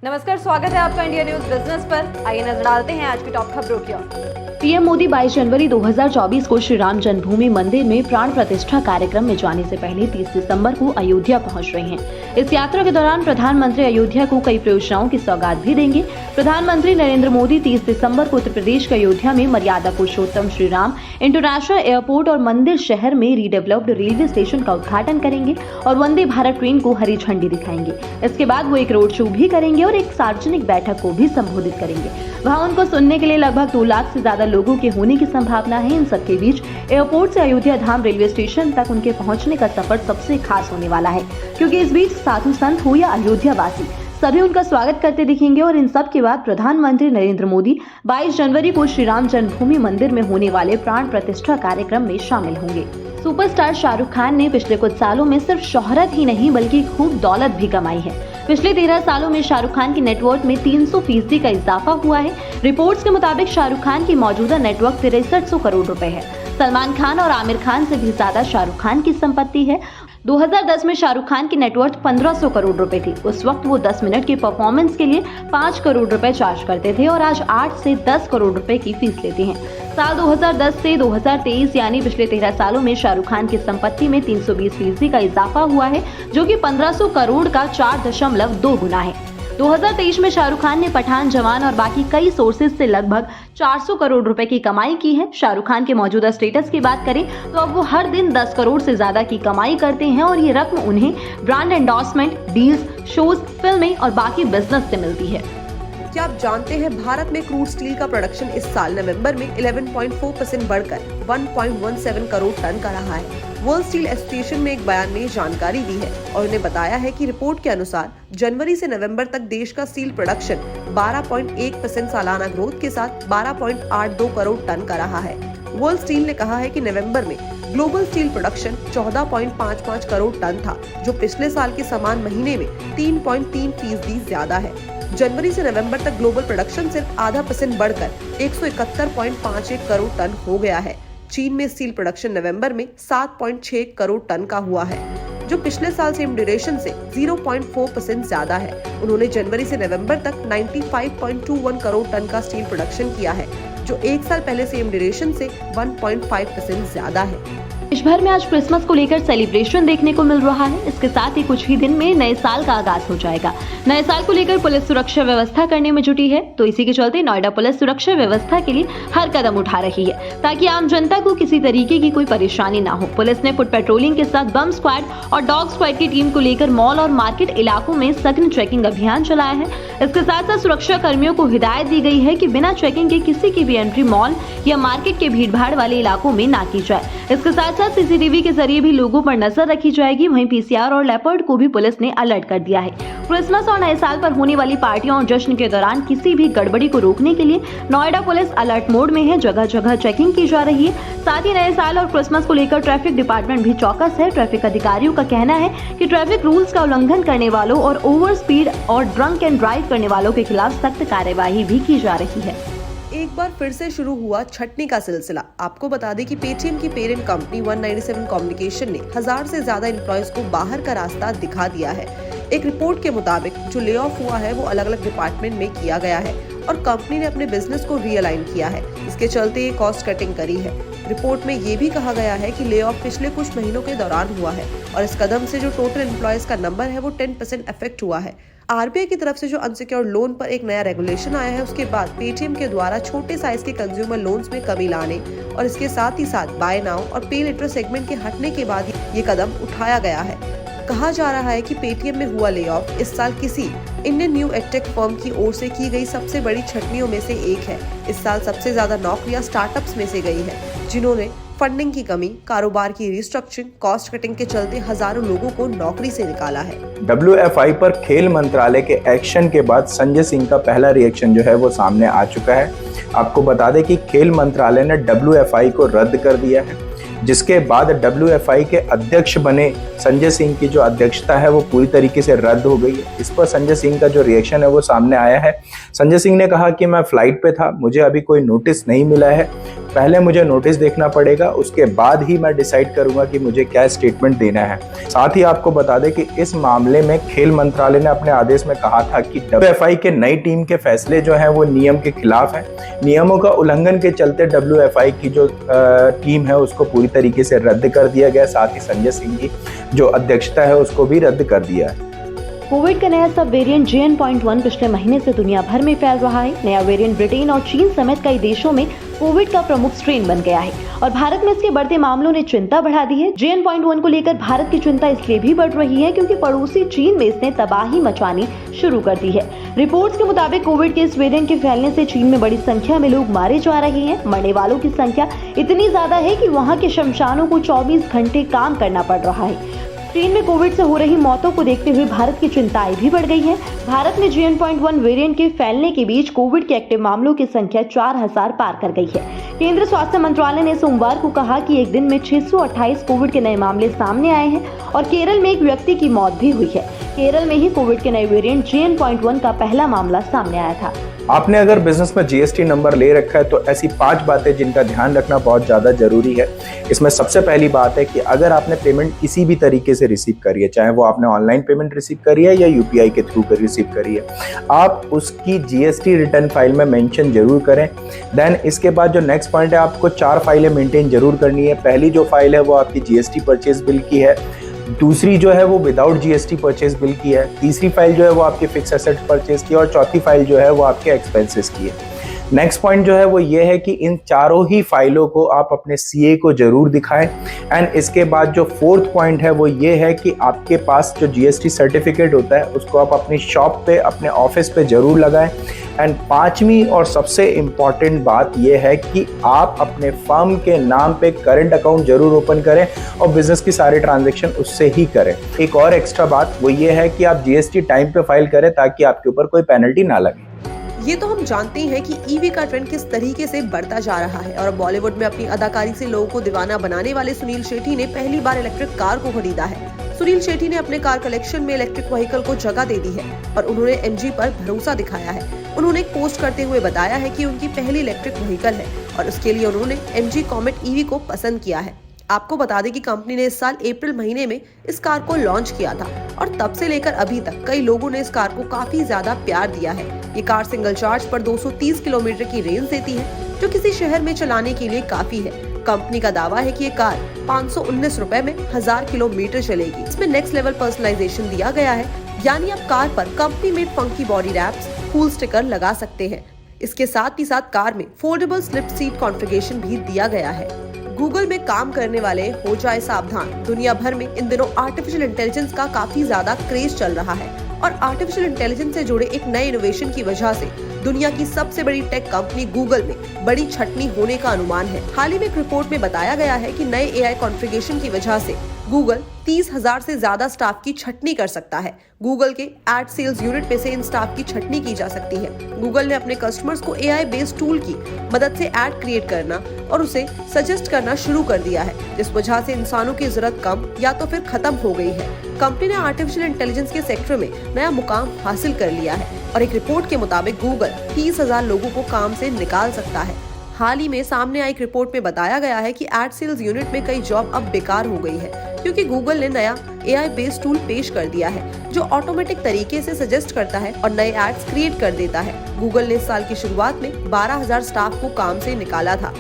नमस्कार, स्वागत है आपका इंडिया न्यूज बिजनेस पर। आइए नजर डालते हैं आज की टॉप खबरों की ओर। पीएम मोदी 22 जनवरी 2024 को श्री राम जन्मभूमि मंदिर में प्राण प्रतिष्ठा कार्यक्रम में जाने से पहले 30 दिसंबर को अयोध्या पहुंच रहे हैं। इस यात्रा के दौरान प्रधानमंत्री अयोध्या को कई परियोजनाओं की सौगात भी देंगे। प्रधानमंत्री नरेंद्र मोदी 30 दिसंबर को उत्तर प्रदेश के अयोध्या में मर्यादा पुरुषोत्तम श्री राम इंटरनेशनल एयरपोर्ट और मंदिर शहर में रीडेवलप्ड रेलवे स्टेशन का उद्घाटन करेंगे और वंदे भारत ट्रेन को हरी झंडी दिखाएंगे। इसके बाद वो एक रोड शो भी करेंगे और एक सार्वजनिक बैठक को भी संबोधित करेंगे। वहाँ उनको सुनने के लिए लगभग 2 लाख से ज्यादा लोगों के होने की संभावना है। इन सबके बीच एयरपोर्ट से अयोध्या धाम रेलवे स्टेशन तक उनके पहुंचने का सफर सबसे खास होने वाला है, क्योंकि इस बीच साधु संत हो या अयोध्या वासी सभी उनका स्वागत करते दिखेंगे। और इन सब के बाद प्रधानमंत्री नरेंद्र मोदी 22 जनवरी को श्री राम जन्मभूमि मंदिर में होने वाले प्राण प्रतिष्ठा कार्यक्रम में शामिल होंगे। सुपरस्टार शाहरुख खान ने पिछले कुछ सालों में सिर्फ शोहरत ही नहीं बल्कि खूब दौलत भी कमाई है। पिछले 13 सालों में शाहरुख खान की नेटवर्थ में 300% का इजाफा हुआ है। रिपोर्ट्स के मुताबिक शाहरुख खान की मौजूदा नेटवर्थ 6300 करोड़ रुपए है। सलमान खान और आमिर खान से भी ज्यादा शाहरुख खान की संपत्ति है। 2010 में शाहरुख खान की नेटवर्थ 1500 करोड़ रुपए थी। उस वक्त वो 10 मिनट की परफॉर्मेंस के लिए 5 करोड़ रुपए चार्ज करते थे और आज 8 से 10 करोड़ रुपए की फीस लेते हैं। साल 2010 से 2023 यानी पिछले 13 सालों में शाहरुख खान की संपत्ति में 320% का इजाफा हुआ है, जो कि 1500 करोड़ का 4.2 गुना है। 2023 में शाहरुख खान ने पठान, जवान और बाकी कई सोर्सेज से लगभग 400 करोड़ रुपए की कमाई की है। शाहरुख खान के मौजूदा स्टेटस की बात करें तो अब वो हर दिन 10 करोड़ से ज्यादा की कमाई करते हैं और ये रकम उन्हें ब्रांड एंडोर्समेंट, डील्स, शोज, फिल्में और बाकी बिजनेस से मिलती है। क्या आप जानते हैं भारत में क्रूड स्टील का प्रोडक्शन इस साल नवंबर में 11.4% बढ़कर 1.17 करोड़ टन का रहा है। वर्ल्ड स्टील एसोसिएशन ने एक बयान में ये जानकारी दी है और उन्हें बताया है कि रिपोर्ट के अनुसार जनवरी से नवंबर तक देश का स्टील प्रोडक्शन 12.1% सालाना ग्रोथ के साथ 12.82 करोड़ टन का रहा है। वर्ल्ड स्टील ने कहा है कि नवंबर में global steel production 14.55 crore ton था, जो पिछले साल के समान महीने में 3.3% ज्यादा है। जनवरी से नवंबर तक ग्लोबल प्रोडक्शन सिर्फ 0.5% बढ़कर 171.51 करोड़ टन हो गया है। चीन में स्टील प्रोडक्शन नवंबर में 7.6 करोड़ टन का हुआ है, जो पिछले साल सेम ड्यूरेशन से 0.4% ज्यादा है। उन्होंने जनवरी से नवंबर तक 95.21 करोड़ टन का स्टील प्रोडक्शन किया है, जो एक साल पहले सेम ड्यूरेशन से 1.5% ज्यादा है। देश भर में आज क्रिसमस को लेकर सेलिब्रेशन देखने को मिल रहा है। इसके साथ ही कुछ ही दिन में नए साल का आगाज हो जाएगा। नए साल को लेकर पुलिस सुरक्षा व्यवस्था करने में जुटी है, तो इसी के चलते नोएडा पुलिस सुरक्षा व्यवस्था के लिए हर कदम उठा रही है ताकि आम जनता को किसी तरीके की कोई परेशानी ना हो। पुलिस ने फुट पेट्रोलिंग के साथ बम स्क्वाड और डॉग स्क्वाड की टीम को लेकर मॉल और मार्केट इलाकों में सघन चेकिंग अभियान चलाया है। इसके साथ साथ सुरक्षा कर्मियों को हिदायत दी गई है कि बिना चेकिंग के किसी की भी एंट्री मॉल या मार्केट के भीड़ भाड़ वाले इलाकों में ना की जाए। इसके साथ साथ सीसीटीवी के जरिए भी लोगों पर नजर रखी जाएगी। वहीं पीसीआर और लेपर्ड को भी पुलिस ने अलर्ट कर दिया है। क्रिसमस और नए साल पर होने वाली पार्टियों और जश्न के दौरान किसी भी गड़बड़ी को रोकने के लिए नोएडा पुलिस अलर्ट मोड में है। जगह जगह चेकिंग की जा रही है। साथ ही नए साल और क्रिसमस को लेकर ट्रैफिक डिपार्टमेंट भी चौकस है। ट्रैफिक अधिकारियों का कहना है कि ट्रैफिक रूल्स का उल्लंघन करने वालों और ओवर स्पीड और ड्रंक एंड ड्राइव करने वालों के खिलाफ सख्त कार्यवाही भी की जा रही है। एक बार फिर से शुरू हुआ छटनी का सिलसिला। आपको बता दें कि पेटीएम की पेरेंट कंपनी 197 कम्युनिकेशन ने 1000 से ज्यादा एम्प्लॉयज को बाहर का रास्ता दिखा दिया है। एक रिपोर्ट के मुताबिक जो ले ऑफ हुआ है वो अलग अलग डिपार्टमेंट में किया गया है और कंपनी ने अपने बिजनेस को रीअलाइन किया है। इसके चलते ये कॉस्ट कटिंग करी है। रिपोर्ट में ये भी कहा गया है कि ले ऑफ पिछले कुछ महीनों के दौरान हुआ है और इस कदम से जो टोटल एम्प्लॉयज का नंबर है वो 10% अफेक्ट हुआ है। आरबीआई की तरफ से जो अनसिक्योर्ड लोन पर एक नया रेगुलेशन आया है, उसके बाद पेटीएम के द्वारा छोटे साइज के कंज्यूमर लोन्स में कमी लाने और इसके साथ ही साथ बाय नाउ और पे लेटर सेगमेंट के हटने के बाद ये कदम उठाया गया है। कहा जा रहा है कि पेटीएम में हुआ ले ऑफ इस साल किसी इंडियन न्यू एडटेक फर्म की ओर से की गई सबसे बड़ी छटनियों में से एक है। इस साल सबसे ज्यादा नौकरियां स्टार्टअप्स में से गई है, जिन्होंने फंडिंग की कमी, कारोबार की रिस्ट्रक्चरिंग, कॉस्ट कटिंग के चलते हजारों लोगों को नौकरी से निकाला है। WFI पर खेल मंत्रालय के एक्शन के बाद संजय सिंह का पहला रिएक्शन जो है वो सामने आ चुका है। आपको बता दें कि खेल मंत्रालय ने WFI को रद्द कर दिया है, जिसके बाद WFI के अध्यक्ष बने संजय सिंह की जो अध्यक्षता है वो पूरी तरीके से रद्द हो गई है। इस पर संजय सिंह का जो रिएक्शन है वो सामने आया है। संजय सिंह ने कहा कि मैं फ्लाइट पे था, मुझे अभी कोई नोटिस नहीं मिला है, पहले मुझे नोटिस देखना पड़ेगा, उसके बाद ही मैं डिसाइड करूंगा कि मुझे क्या स्टेटमेंट देना है। साथ ही आपको बता दें कि इस मामले में खेल मंत्रालय ने अपने आदेश में कहा था कि WFI के नई टीम के फैसले जो हैं वो नियम के खिलाफ हैं। नियमों का उल्लंघन के चलते WFI की जो टीम है उसको पूरी तरीके से रद्द कर दिया गया। साथ ही संजय सिंह की जो अध्यक्षता है उसको भी रद्द कर दिया है। कोविड का नया सब वेरिएंट JN.1 पिछले महीने से दुनिया भर में फैल रहा है। नया वेरिएंट ब्रिटेन और चीन समेत कई देशों में कोविड का प्रमुख स्ट्रेन बन गया है और भारत में इसके बढ़ते मामलों ने चिंता बढ़ा दी है। JN.1 को लेकर भारत की चिंता इसलिए भी बढ़ रही है क्योंकि पड़ोसी चीन में इसने तबाही मचानी शुरू कर दी है। रिपोर्ट्स के मुताबिक कोविड के इस वेरिएंट के फैलने से चीन में बड़ी संख्या में लोग मारे जा रहे हैं। मरने वालों की संख्या इतनी ज्यादा है कि वहाँ के शमशानों को 24 घंटे काम करना पड़ रहा है। चीन में कोविड से हो रही मौतों को देखते हुए भारत की चिंताएं भी बढ़ गई हैं। भारत में JN.1 वेरिएंट के फैलने के बीच कोविड के एक्टिव मामलों की संख्या 4000 पार कर गई है। केंद्रीय स्वास्थ्य मंत्रालय ने सोमवार को कहा कि एक दिन में 628 कोविड के नए मामले सामने आए हैं और केरल में एक व्यक्ति की मौत भी हुई है। केरल में ही कोविड के नए वेरिएंट JN.1 का पहला मामला सामने आया था। आपने अगर बिजनेस में GST नंबर ले रखा है तो ऐसी 5 बातें जिनका ध्यान रखना बहुत ज़्यादा जरूरी है। इसमें सबसे पहली बात है कि अगर आपने पेमेंट किसी भी तरीके से रिसीव करी है, चाहे वो आपने ऑनलाइन पेमेंट रिसीव करी है या UPI के थ्रू रिसीव करी है, आप उसकी GST रिटर्न फाइल में मेंशन जरूर करें। देन इसके बाद जो नेक्स्ट पॉइंट है, आपको 4 फाइलें मेंटेन जरूर करनी है। पहली जो फाइल है वो आपकी GST परचेज बिल की है, दूसरी जो है वो विदाउट GST परचेज बिल की है, तीसरी फाइल जो है वो आपके फिक्स एसेट परचेज की, और चौथी फाइल जो है वो आपके एक्सपेंसेस की है। नेक्स्ट पॉइंट जो है वो ये है कि इन चारों ही फाइलों को आप अपने CA को जरूर दिखाएं। एंड इसके बाद जो 4th पॉइंट है वो ये है कि आपके पास जो GST सर्टिफिकेट होता है उसको आप अपनी शॉप पे, अपने ऑफिस पे जरूर लगाएं। एंड 5वीं और सबसे इम्पॉर्टेंट बात ये है कि आप अपने फर्म के नाम पे करंट अकाउंट जरूर ओपन करें और बिजनेस की सारे ट्रांजैक्शन उससे ही करें। एक और एक्स्ट्रा बात वो ये है कि आप GST टाइम पे फाइल करें ताकि आपके ऊपर कोई पेनल्टी ना लगे। ये तो हम जानते हैं कि ईवी का ट्रेंड किस तरीके से बढ़ता जा रहा है और बॉलीवुड में अपनी अदाकारी से लोगों को दीवाना बनाने वाले सुनील शेट्टी ने पहली बार इलेक्ट्रिक कार को खरीदा है। सुनील शेट्टी ने अपने कार कलेक्शन में इलेक्ट्रिक व्हीकल को जगह दे दी है और उन्होंने MG पर भरोसा दिखाया है। उन्होंने एक पोस्ट करते हुए बताया है कि उनकी पहली इलेक्ट्रिक व्हीकल है और उसके लिए उन्होंने MG कॉमेट EV को पसंद किया है। आपको बता दें कि कंपनी ने इस साल अप्रैल महीने में इस कार को लॉन्च किया था और तब से लेकर अभी तक कई लोगों ने इस कार को काफी ज्यादा प्यार दिया है। ये कार सिंगल चार्ज पर 230 किलोमीटर की रेंज देती है जो किसी शहर में चलाने के लिए काफी है। कंपनी का दावा है कि ये कार 519 रुपए में 1000 किलोमीटर चलेगी। इसमें नेक्स्ट लेवल पर्सनलाइजेशन दिया गया है, यानी आप कार पर company made funky body wraps, cool sticker लगा सकते हैं। इसके साथ ही साथ कार में फोल्डेबल स्लिप सीट कॉन्फ़िगरेशन भी दिया गया है। गूगल में काम करने वाले हो जाए सावधान। दुनिया भर में इन दिनों आर्टिफिशियल इंटेलिजेंस का काफी ज्यादा क्रेज चल रहा है और आर्टिफिशियल इंटेलिजेंस से जुड़े एक नए इनोवेशन की वजह से दुनिया की सबसे बड़ी टेक कंपनी गूगल में बड़ी छटनी होने का अनुमान है। हाल ही में एक रिपोर्ट में बताया गया है कि नए AI कॉन्फ़िगरेशन की वजह से गूगल 30,000 से ज्यादा स्टाफ की छटनी कर सकता है। गूगल के एड सेल्स यूनिट में से इन स्टाफ की छटनी की जा सकती है। गूगल ने अपने कस्टमर्स को AI बेस्ड टूल की मदद से एड क्रिएट करना और उसे सजेस्ट करना शुरू कर दिया है, जिस वजह से इंसानों की जरूरत कम या तो फिर खत्म हो गई है। कंपनी ने आर्टिफिशियल इंटेलिजेंस के सेक्टर में नया मुकाम हासिल कर लिया है और एक रिपोर्ट के मुताबिक गूगल 30,000 लोगों को काम से निकाल सकता है। हाल ही में सामने आई एक रिपोर्ट में बताया गया है कि एड सेल्स यूनिट में कई जॉब अब बेकार हो गई है क्योंकि गूगल ने नया AI बेस्ड टूल पेश कर दिया है जो ऑटोमेटिक तरीके से सजेस्ट करता है और नए एड्स क्रिएट कर देता है। गूगल ने इस साल की शुरुआत में 12,000 स्टाफ को काम से निकाला था।